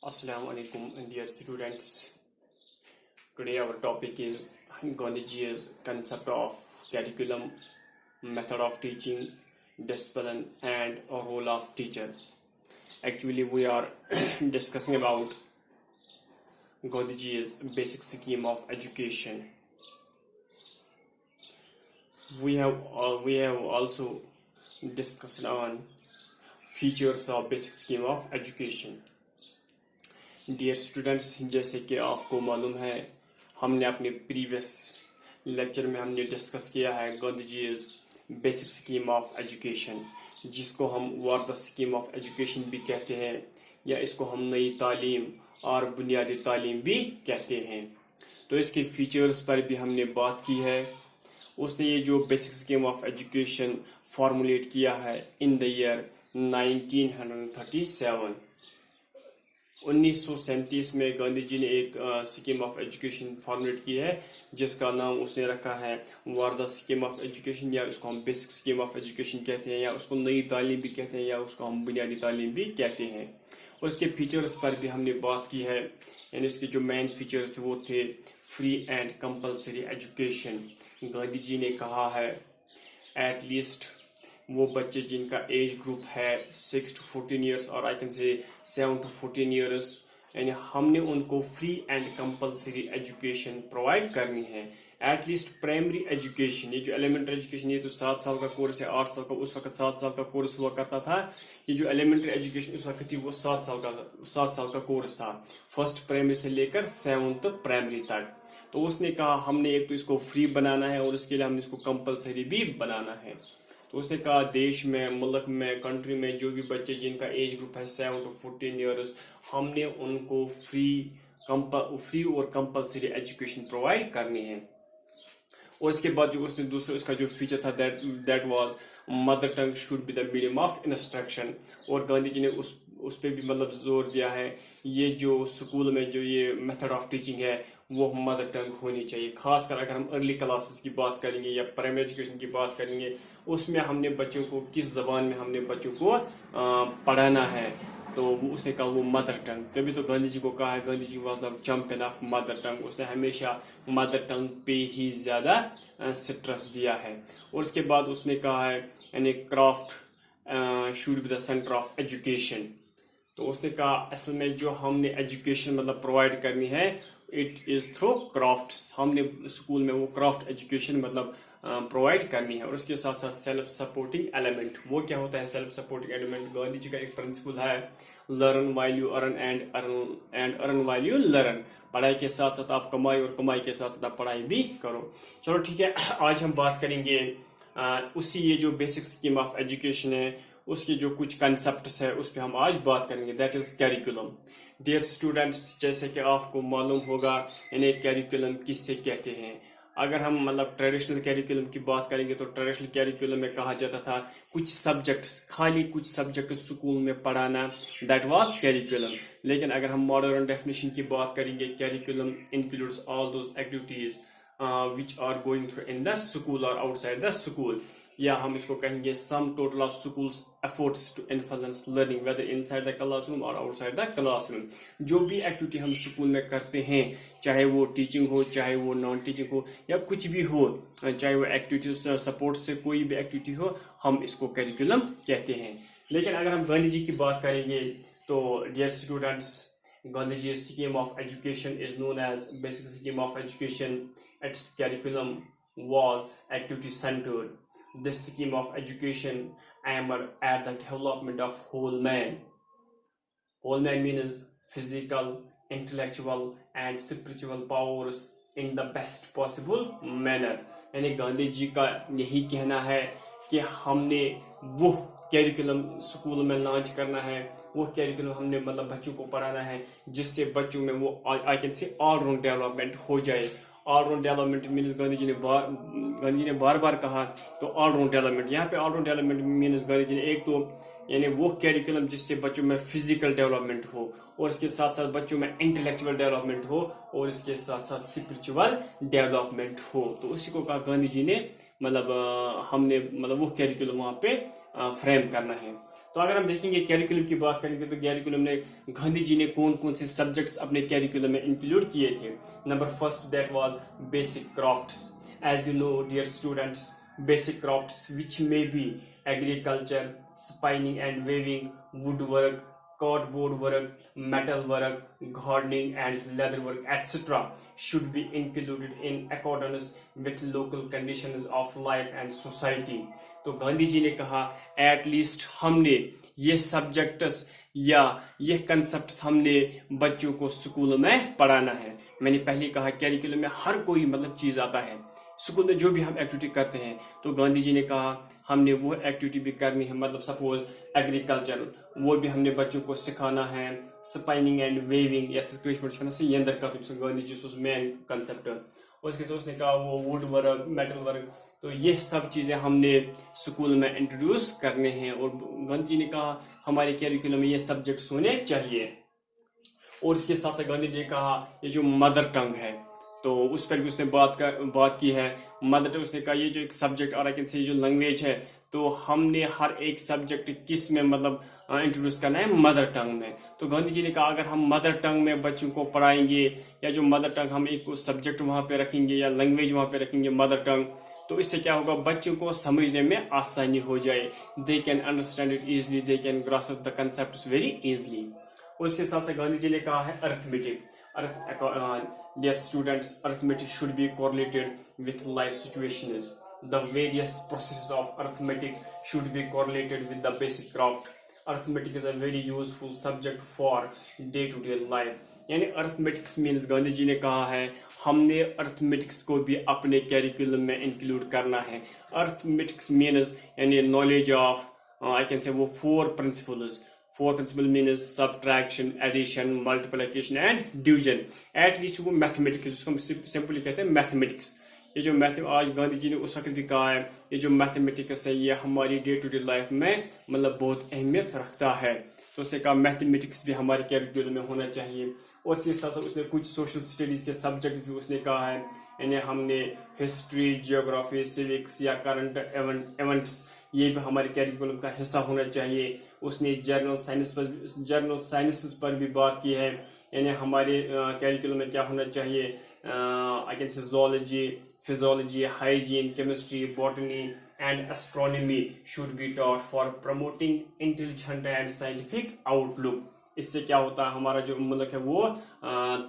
Assalamu alaikum, dear students. Today our topic is Gandhiji's concept of curriculum, method of teaching, discipline, and a role of teacher. Actually, we are discussing about Gandhiji's basic scheme of education. We have also discussed on features of basic scheme of education. Dear students, जैसे कि आपको मालूम है, हमने अपने previous lecture में हमने discuss किया है गांधी जी बेसिक स्कीम ऑफ एजुकेशन, जिसको हम वार्ड स्कीम ऑफ एजुकेशन भी कहते हैं, या इसको हम नई तालीम और बुनियादी तालीम भी कहते हैं. तो इसके फीचर्स पर भी हमने बात की है. उसने ये जो basic scheme of education formulate किया है इन द ईयर 1937. 1937 में गांधी जी ने एक स्कीम ऑफ एजुकेशन फॉर्मुलेट की है, जिसका नाम उसने रखा है वार्दा स्कीम ऑफ एजुकेशन, या उसको हम बेसिक स्कीम ऑफ एजुकेशन कहते हैं, या उसको नई तालीम भी कहते हैं, या उसको हम बुनियादी तालीम भी कहते हैं. और इसके फीचर्स पर भी हमने बात की है. यानी इसके जो मेन फीचर्स वो थे free and compulsory education. Gandhi ji ने कहा है एट लीस्ट वो बच्चे जिनका एज ग्रुप है 6 to 14 ईयर्स और आई कैन से 7 to 14 ईयर्स, यानी हमने उनको free and compulsory education provide करनी है. एट लीस्ट प्राइमरी एजुकेशन, ये जो एलिमेंट्री एजुकेशन, ये तो 7 साल का कोर्स है, 8 साल का, उस वक्त 7 साल का कोर्स हुआ करता था. ये जो एलिमेंट्री एजुकेशन उस वक्त थी वो 7 साल का कोर्स था, फर्स्ट प्राइमरी से लेकर 7th प्राइमरी तक. तो उसने कहा हमने एक तो इसको फ्री बनाना है और उसके लिए हमने इसको कंपलसरी भी बनाना है. तो उसने कहा देश में, मुल्क में, कंट्री में जो भी बच्चे जिनका एज ग्रुप है 7 to 14 ईयर्स, हमने उनको फ्री और कंपलसरी एजुकेशन प्रोवाइड करनी है. और इसके बाद जो उसने दूसरा उसका जो फीचर था that was mother tongue should be the medium of instruction. और गांधी जी ने उस पर भी मतलब जोर दिया है, ये जो स्कूल में जो ये मेथड ऑफ टीचिंग है वो मदर टंग होनी चाहिए. खासकर अगर हम अर्ली क्लासेस की बात करेंगे या प्राइमरी एजुकेशन की बात करेंगे, उसमें हमने बच्चों को किस जबान में हमने बच्चों को पढ़ाना है, तो उसने कहा वो मदर टंग. तभी तो गांधी जी को कहा है Gandhi ji was the champion of mother tongue. उसने हमेशा मदर टंग पे ही ज्यादा स्ट्रेस दिया है. और उसके बाद उसने कहा है यानी craft should be the centre of education. तो उसने कहा असल में जो हमने एजुकेशन मतलब प्रोवाइड करनी है इट इज थ्रू क्राफ्ट्स. हमने स्कूल में वो क्राफ्ट एजुकेशन मतलब प्रोवाइड करनी है. और उसके साथ साथ सेल्फ सपोर्टिंग एलिमेंट. वो क्या होता है self supporting element? Gandhi ji का एक प्रिंसिपल है learn while you earn and earn while you learn. पढ़ाई के साथ साथ आप कमाई और कमाई के साथ साथ आप पढ़ाई भी करो. चलो ठीक है, आज हम बात करेंगे उसी ये जो बेसिक स्कीम ऑफ एजुकेशन है उसके जो कुछ कंसेप्ट्स है उस पर हम आज बात करेंगे, that is curriculum. Dear students, जैसे कि आपको मालूम होगा इन्हें कैरिकुलम किससे कहते हैं. अगर हम मतलब ट्रेडिशनल कैरिकुलम की बात करेंगे तो ट्रेडिशनल कैरिकुलम में कहा जाता था कुछ सब्जेक्ट्स, खाली कुछ सब्जेक्ट स्कूल में पढ़ाना, दैट वाज कैरिकुलम. लेकिन अगर हम मॉडर्न डेफिनेशन की बात करेंगे, curriculum includes all those activities which are going through in the school or outside the school. या हम इसको कहेंगे sum total of schools efforts to influence learning whether inside the classroom or outside the classroom. जो भी activity हम school में करते हैं, चाहे वो टीचिंग हो, चाहे वो नॉन टीचिंग हो, या कुछ भी हो, चाहे वो एक्टिविटी सपोर्ट से कोई भी एक्टिविटी हो, हम इसको करिकुलम कहते हैं. लेकिन अगर हम गांधी जी की बात करेंगे तो dear students, Gandhiji's scheme of education is known as basic scheme of education. Its curriculum was activity centered. This scheme of education aimed at the development of whole man. Whole man means physical, intellectual and spiritual powers in the best possible manner. यानी गांधी जी का यही कहना है कि हमने वो curriculum school में launch करना है, वो कैरिकुलम हमने मतलब बच्चों को पढ़ाना है जिससे बच्चों में वो I can say all round development हो जाए. All round development means Gandhi ji ने बार बार कहा तो ऑल राउंड डेवलपमेंट. यहाँ पे all round development means Gandhi ji ने एक तो यानी वो कैरिकुलम जिससे बच्चों में फिजिकल डेवलपमेंट हो, और इसके साथ साथ बच्चों में इंटेलेक्चुअल डेवलपमेंट हो, और इसके साथ साथ स्पिरिचुअल डेवलपमेंट हो. तो उसी को कहा गांधी जी ने मतलब हमने मतलब वो कैरिकुलम वहाँ पे फ्रेम करना है. तो अगर हम देखेंगे कैरिकुलम की बात करेंगे तो कैरिकुलम ने गांधी जी ने कौन कौन से सब्जेक्ट्स अपने कैरिकुलम में इंक्लूड किए थे. Number first that was basic crafts. As you know dear students, basic crafts which may be agriculture, spinning and weaving, woodwork, cardboard work, metal work, gardening and leather work, etc. should be included in accordance with local conditions of life and society. तो गांधी जी ने कहा at least हमने ये subjects या ये concept हमने बच्चों को स्कूल में पढ़ाना है. मैंने पहले कहा कैरिकुलम में हर कोई मतलब चीज आता है. स्कूल में जो भी हम एक्टिविटी करते हैं तो गांधी जी ने कहा हमने वो एक्टिविटी भी करनी है. मतलब सपोज एग्रीकल्चर वो भी हमने बच्चों को सिखाना है. स्पाइनिंग एंड वेविंग यंदर का गांधी जी मेन कंसेप्ट. उसके साथ उसने कहा वो वुड वर्क, मेटल वर्क, तो ये सब चीज़ें हमने स्कूल में इंट्रोड्यूस करने हैं. और गांधी जी ने कहा हमारे कैरिकुलम में ये सब्जेक्ट्स होने चाहिए. और इसके साथ साथ गांधी जी ने कहा ये जो मदर टंग है तो उस पर भी उसने बात की है. मदर टंग उसने कहा ये जो एक सब्जेक्ट और ये जो लैंग्वेज है तो हमने हर एक सब्जेक्ट किस में मतलब इंट्रोड्यूस करना है, मदर टंग में. तो गांधी जी ने कहा अगर हम मदर टंग में बच्चों को पढ़ाएंगे या जो मदर टंग हम एक सब्जेक्ट वहाँ पे रखेंगे या लैंग्वेज वहाँ पे रखेंगे मदर टंग, तो इससे क्या होगा बच्चों को समझने में आसानी हो जाए. They can understand it easily, they can grasp the concept very easily. उसके साथ साथ गांधी जी ने कहा है arithmetic. Dear students, arithmetic should be correlated with life situations. The various processes of arithmetic should be correlated with the basic craft. Arithmetic is a very useful subject for day-to-day life. यानी arithmetics means Gandhi ji ने कहा है हमने arithmetics को भी अपने curriculum में include करना है. अर्थमेटिक्स मीन्स यानी knowledge of I can say वो four principles. Four principle means subtraction, addition, multiplication and division. At least वो मैथमेटिक्स जिसको हम सिंपली कहते हैं मैथमेटिक्स. ये जो आज गांधी जी ने उस वक्त भी कहा है ये जो मैथमेटिक्स है ये हमारी डे टू डे लाइफ में मतलब बहुत अहमियत रखता है. तो उसने कहा मैथमेटिक्स भी हमारे कैरिकुलम में होना चाहिए. और इसके साथ साथ उसने कुछ सोशल स्टडीज़ के सब्जेक्ट्स भी उसने कहा है इन्हें हमने हिस्ट्री, जियोग्राफी, सिविक्स या करंट इवेंट्स ये भी हमारे कैरिकुलम का हिस्सा होना चाहिए. उसने जर्नल साइंसेस पर भी बात की है. यानी हमारे कैरिकुलम में क्या होना चाहिए, आई कैन से zoology, physiology, hygiene, chemistry, botany and astronomy should be taught for promoting intelligent and scientific outlook. इससे क्या होता है हमारा जो मुल्क है वो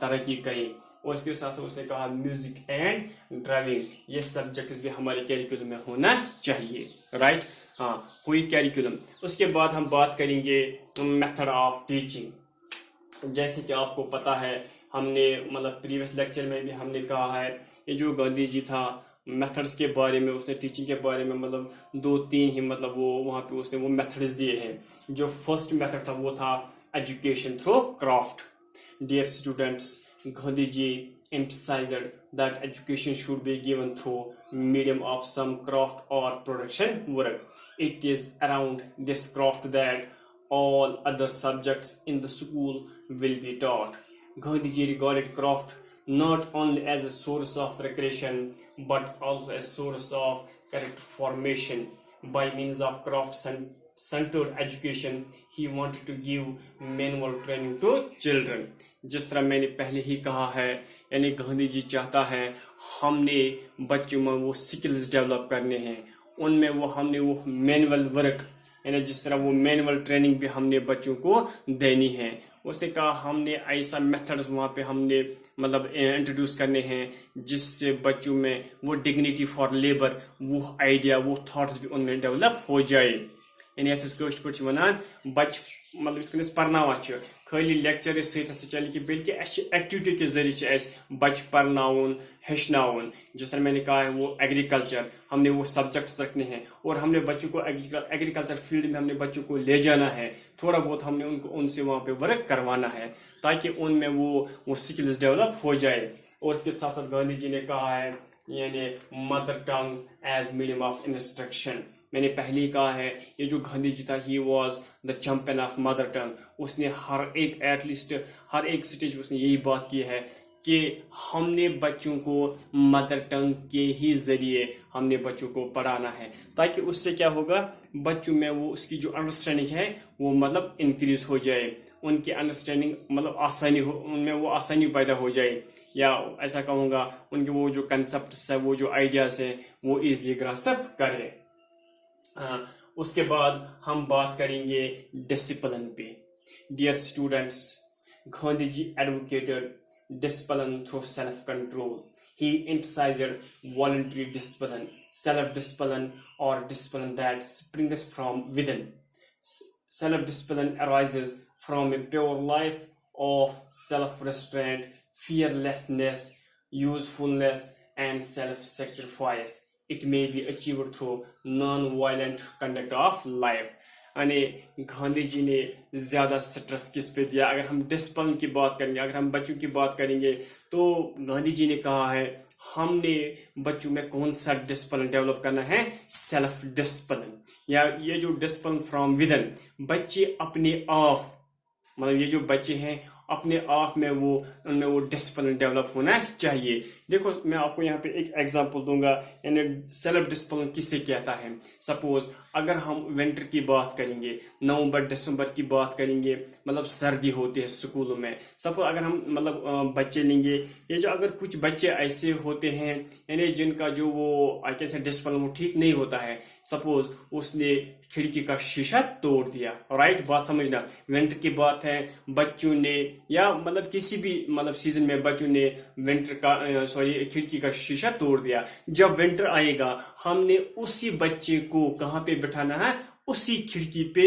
तरक्की करे. और इसके साथ साथ उसने कहा म्यूजिक एंड ड्राइविंग ये सब्जेक्ट्स भी हमारे कैरिकुलम में होना चाहिए. राइट, हाँ हुई कैरिकुलम. उसके बाद हम बात करेंगे मेथड ऑफ टीचिंग. जैसे कि आपको पता है हमने मतलब प्रीवियस लेक्चर में भी हमने कहा है ये जो गांधी जी था मेथड्स के बारे में उसने टीचिंग के बारे में मतलब 2-3 ही मतलब वो वहाँ पे उसने वो मेथड्स दिए हैं. जो फर्स्ट मेथड था वो था education through craft. Dear students, Gandhi ji emphasized that education should be given through medium of some craft or production work. It is around this craft that all other subjects in the school will be taught. Gandhi ji regarded craft not only as a source of recreation but also a source of character formation. By means of craft centered education, he wanted to give manual training to children. जिस तरह मैंने पहले ही कहा है यानी गांधी जी चाहता है हमने बच्चों में वो स्किल्स डेवलप करने हैं. उनमें वो हमने वो मैनुअल वर्क यानी जिस तरह वो मैनुअल ट्रेनिंग भी हमने बच्चों को देनी है. उसने कहा हमने ऐसा मेथड्स वहाँ पे हमने मतलब इंट्रोड्यूस करने हैं जिससे बच्चों में वो डिग्निटी फॉर लेबर वो आइडिया वो थॉट्स भी उनमें डेवलप हो जाए. यानी कٲشِر پٲٹھۍ چھِ وَنان बच्चे मतलब इस कन पर्नावान खाली लेक्चर सत्य चले कि बल्कि एक्टिविटी के जरिए बच्चे पर्नाउन हेचनाउन. जिस तरह मैंने कहा है वो एग्रीकल्चर हमने वो सब्जेक्ट्स रखने हैं और हमने बच्चों को एग्रीकल्चर फील्ड में हमने बच्चों को ले जाना है. थोड़ा बहुत हमने उनसे वहाँ पे वर्क करवाना है ताकि उनमें वो स्किल्स डेवलप हो जाए. और इसके साथ साथ गांधी जी ने कहा है यानी mother tongue as medium of instruction. मैंने पहले ही कहा है ये जो गांधी जी था he was the champion of mother tongue. उसने हर एक एटलीस्ट हर एक स्टेज पे उसने यही बात की है کہ ہم نے بچوں کو مدر ٹنگ کے ہی ذریعے ہم نے بچوں کو پڑھانا ہے، تاکہ اس سے کیا ہوگا، بچوں میں وہ اس کی جو انڈرسٹینڈنگ ہے وہ مطلب انکریز ہو جائے، ان کی انڈرسٹینڈنگ مطلب آسانی ہو، ان میں وہ آسانی پیدا ہو جائے، یا ایسا کہوں گا ان کے وہ جو کنسپٹس ہے، وہ جو آئیڈیاز ہیں وہ ایزلی گراسپ کریں۔ اس کے بعد ہم بات کریں گے ڈسپلن پہ۔ Dear students, Gandhi G advocated discipline through self-control. He emphasized voluntary discipline, self-discipline, or discipline that springs from within. Self-discipline arises from a pure life of self-restraint, fearlessness, usefulness, and self-sacrifice. It may be achieved through non-violent conduct of life. یعنی گاندھی جی نے زیادہ سٹرس کس پہ دیا؟ اگر ہم discipline کی بات کریں گے، اگر ہم بچوں کی بات کریں گے، تو گاندھی جی نے کہا ہے ہم نے بچوں میں کون سا ڈسپلن ڈیولپ کرنا ہے؟ سیلف ڈسپلن، یا یہ جو ڈسپلن فرام ودن، بچے اپنے آپ، مطلب یہ جو بچے ہیں اپنے آپ میں وہ ان میں وہ ڈسپلن ڈیولپ ہونا چاہیے۔ دیکھو میں آپ کو یہاں پہ ایک ایگزامپل دوں گا، یعنی سیلف ڈسپلن کسے کہتا ہے۔ سپوز اگر ہم ونٹر کی بات کریں گے، نومبر دسمبر کی بات کریں گے، مطلب سردی ہوتی ہے اسکولوں میں، سپوز اگر ہم مطلب بچے لیں گے، یہ جو اگر کچھ بچے ایسے ہوتے ہیں یعنی جن کا جو وہ کیسے ڈسپلن وہ ٹھیک نہیں ہوتا ہے، سپوز اس نے کھڑکی کا شیشہ توڑ دیا، رائٹ، بات سمجھنا، ونٹر کی بات ہے، بچوں نے یا مطلب کسی بھی مطلب سیزن میں بچوں نے ونٹر کا کھڑکی کا شیشہ توڑ دیا، جب ونٹر آئے گا ہم نے اسی بچے کو کہاں پہ بٹھانا ہے؟ اسی کھڑکی پہ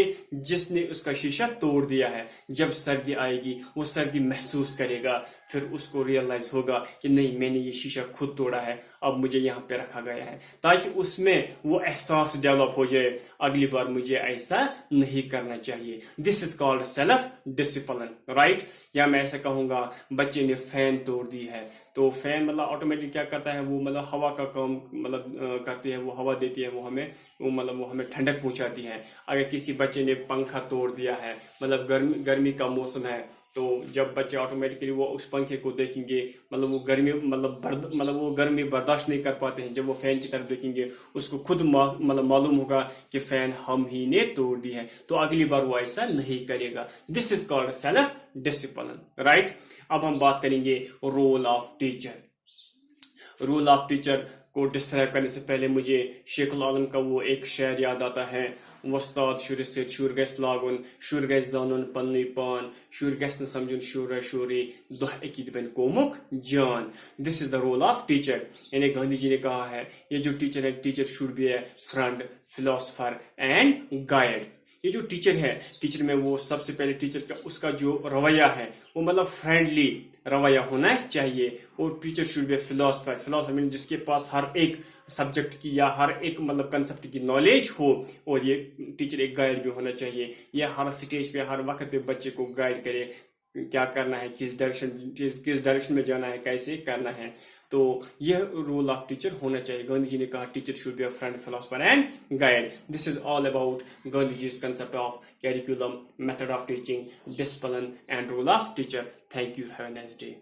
جس نے اس کا شیشہ توڑ دیا ہے۔ جب سردی آئے گی وہ سردی محسوس کرے گا، پھر اس کو ریئلائز ہوگا کہ نہیں میں نے یہ شیشہ خود توڑا ہے، اب مجھے یہاں پہ رکھا گیا ہے، تاکہ اس میں وہ احساس ڈیولپ ہو جائے اگلی بار مجھے ایسا نہیں کرنا چاہیے۔ This is called self discipline, right. یا میں ایسا کہوں گا بچے نے فین توڑ دی ہے، تو فین مطلب آٹومیٹک کیا کرتا ہے، وہ مطلب ہوا کا کام مطلب کرتی ہے، وہ ہوا دیتی ہے، وہ ہمیں ٹھنڈک پہنچاتی ہے۔ اگر کسی بچے نے پنکھا توڑ دیا ہے، مطلب گرمی کا موسم ہے، تو جب بچے آٹومیٹکلی وہ اس پنکھے کو دیکھیں گے، مطلب وہ گرمی مطلب وہ گرمی برداشت نہیں کر پاتے ہیں، جب وہ فین کی طرف دیکھیں گے اس کو خود مطلب معلوم ہوگا کہ فین ہم ہی نے توڑ دی ہے، تو اگلی بار وہ ایسا نہیں کرے گا۔ This is called self discipline, right. اب ہم بات کریں گے role of teacher. Role of teacher کو ڈسکرائب کرنے سے پہلے مجھے شیخ العالم کا وہ ایک شعر یاد آتا ہے، وستاد شرس سے شر گژھِ لاگُن، شر گژھِ زانُن پنُے پان، شر گژھِ نہٕ سمجھُن شورا شوری، دۄہ أکِتھ بنہِ قومُک جان۔ دس از دا رول آف ٹیچر، یعنی گاندھی جی نے کہا ہے یہ جو ٹیچر ہے، teacher should be a friend, philosopher and guide. یہ جو ٹیچر ہے، ٹیچر میں وہ سب سے پہلے ٹیچر کا اس کا جو رویہ ہے وہ مطلب فرینڈلی رویہ ہونا چاہیے۔ اور teacher should be a philosopher, philosopher man جس کے پاس ہر ایک سبجیکٹ کی یا ہر ایک مطلب کنسپٹ کی نالج ہو، اور یہ ٹیچر ایک گائیڈ بھی ہونا چاہیے، یہ ہر سٹیج پہ ہر وقت پہ بچے کو گائیڈ کرے، کیا کرنا ہے، کس ڈائریکشن میں جانا ہے، کیسے کرنا ہے، تو یہ رول آف ٹیچر ہونا چاہیے۔ گاندھی جی نے کہا teacher should be a friend, philosopher and guide. This is all about Gandhi ji's concept of curriculum, method of teaching, discipline and role of teacher. Thank you, have a nice day.